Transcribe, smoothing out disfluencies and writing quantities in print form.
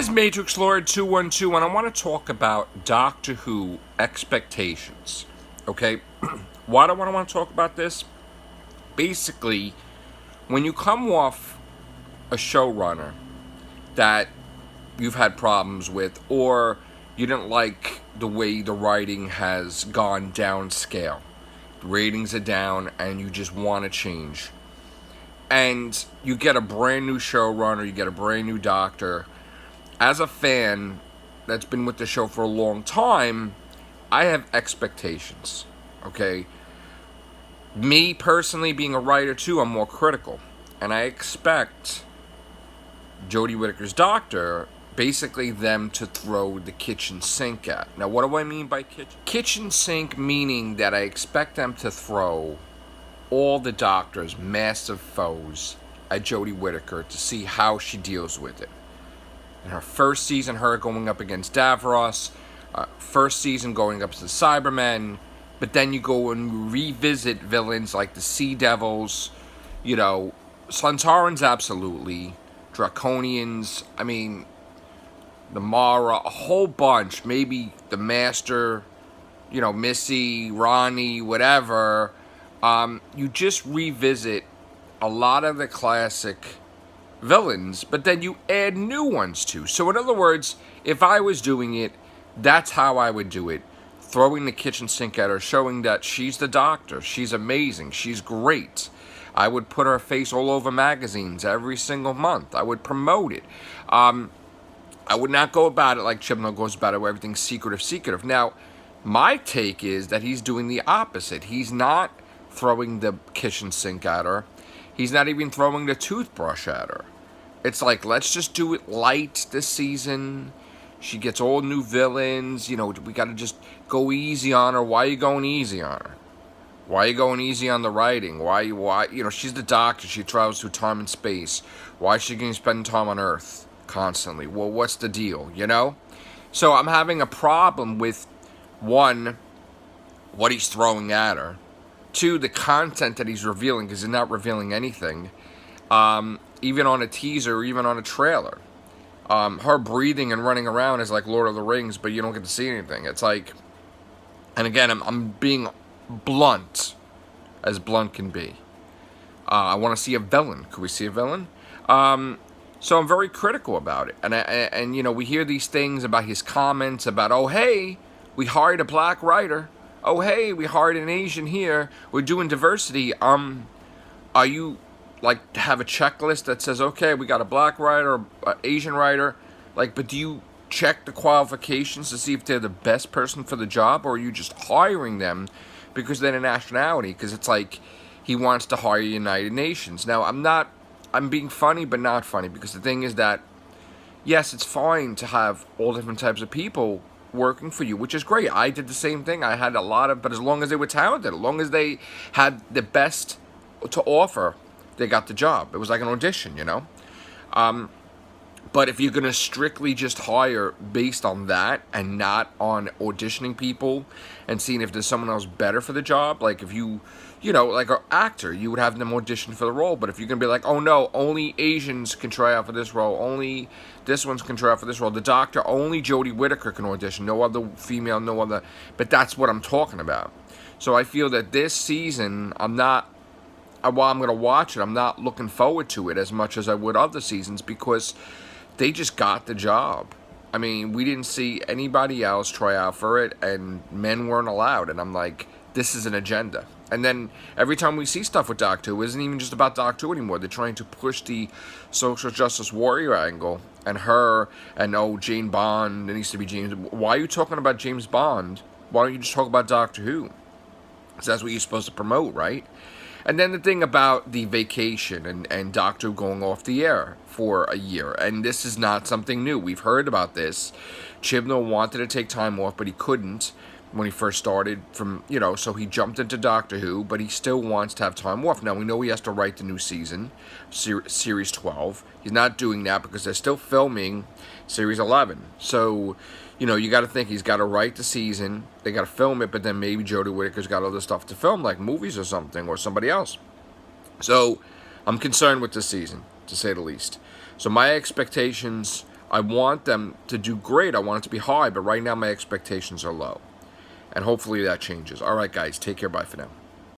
is Matrix Lord 212, and I want to talk about Doctor Who expectations. Okay? Why do I want to talk about this? Basically, when you come off a showrunner that you've had problems with, or you didn't like the way the writing has gone downscale, the ratings are down, and you just want to change, and you get a brand new showrunner, you get a brand new doctor. As a fan that's been with the show for a long time, I have expectations, okay? Me personally, being a writer too, I'm more critical. And I expect Jodie Whittaker's Doctor, basically them to throw the kitchen sink at. Now, what do I mean by kitchen sink? Meaning that I expect them to throw all the Doctor's massive foes at Jodie Whittaker to see how she deals with it. In her first season, her going up against Davros, first season going up to the Cybermen, but then you go and revisit villains like the Sea Devils, you know, Santarans absolutely, Draconians, I mean, the Mara, a whole bunch, maybe the Master, you know, Missy, Ronnie, whatever. You just revisit a lot of the classic villains, but then you add new ones too. So in other words, if I was doing it, that's how I would do it. Throwing the kitchen sink at her, showing that she's the Doctor, she's amazing, she's great. I would put her face all over magazines every single month. I would promote it. I would not go about it like Chibnall goes about it, where everything's secretive. Now, my take is that he's doing the opposite. He's not throwing the kitchen sink at her. He's not even throwing the toothbrush at her. It's like, let's just do it light this season. She gets all new villains. You know, we got to just go easy on her. Why are you going easy on her? Why are you going easy on the writing? Why, you know, she's the Doctor. She travels through time and space. Why is she going to spend time on Earth constantly? Well, what's the deal, you know? So I'm having a problem with, one, what he's throwing at her. Two, the content that he's revealing, because he's not revealing anything, even on a teaser or even on a trailer. Her breathing and running around is like Lord of the Rings, but you don't get to see anything. It's like, and again, I'm being blunt, as blunt can be. I want to see a villain. Could we see a villain? So I'm very critical about it. And you know, we hear these things about his comments about, oh, hey, we hired a black writer. Oh, hey, we hired an Asian here. We're doing diversity. Are you, like, have a checklist that says, okay, we got a black writer, an Asian writer, like, but do you check the qualifications to see if they're the best person for the job, or are you just hiring them because they're a nationality? Because it's like he wants to hire United Nations. Now, I'm being funny, but not funny, because the thing is that, yes, it's fine to have all different types of people working for you, which is great. I did the same thing. I had a lot of, but as long as they were talented, as long as they had the best to offer, they got the job. It was like an audition, you know? But if you're going to strictly just hire based on that and not on auditioning people and seeing if there's someone else better for the job, like if you know, like an actor, you would have them audition for the role. But if you're going to be like, oh no, only Asians can try out for this role, only this one's can try out for this role, the Doctor, only Jodie Whittaker can audition, no other female, no other, but that's what I'm talking about. So I feel that this season, while I'm going to watch it, I'm not looking forward to it as much as I would other seasons, because they just got the job. I mean, we didn't see anybody else try out for it, and men weren't allowed. And I'm like, this is an agenda. And then every time we see stuff with Doctor Who, it isn't even just about Doctor Who anymore. They're trying to push the social justice warrior angle, and her, and oh, Jane Bond, it needs to be James. Why are you talking about James Bond? Why don't you just talk about Doctor Who? Because that's what you're supposed to promote, right? And then the thing about the vacation and Doctor Who going off the air for a year. And this is not something new. We've heard about this. Chibnall wanted to take time off, but he couldn't when he first started from, you know, so he jumped into Doctor Who, but he still wants to have time off. Now, we know he has to write the new season, Series 12. He's not doing that because they're still filming Series 11. So, you know, you got to think he's got to write the season, they got to film it, but then maybe Jodie Whittaker's got other stuff to film, like movies or something, or somebody else. So, I'm concerned with this season, to say the least. So, my expectations I want them to do great. I want it to be high, but right now my expectations are low. And hopefully that changes. All right, guys, take care. Bye for now.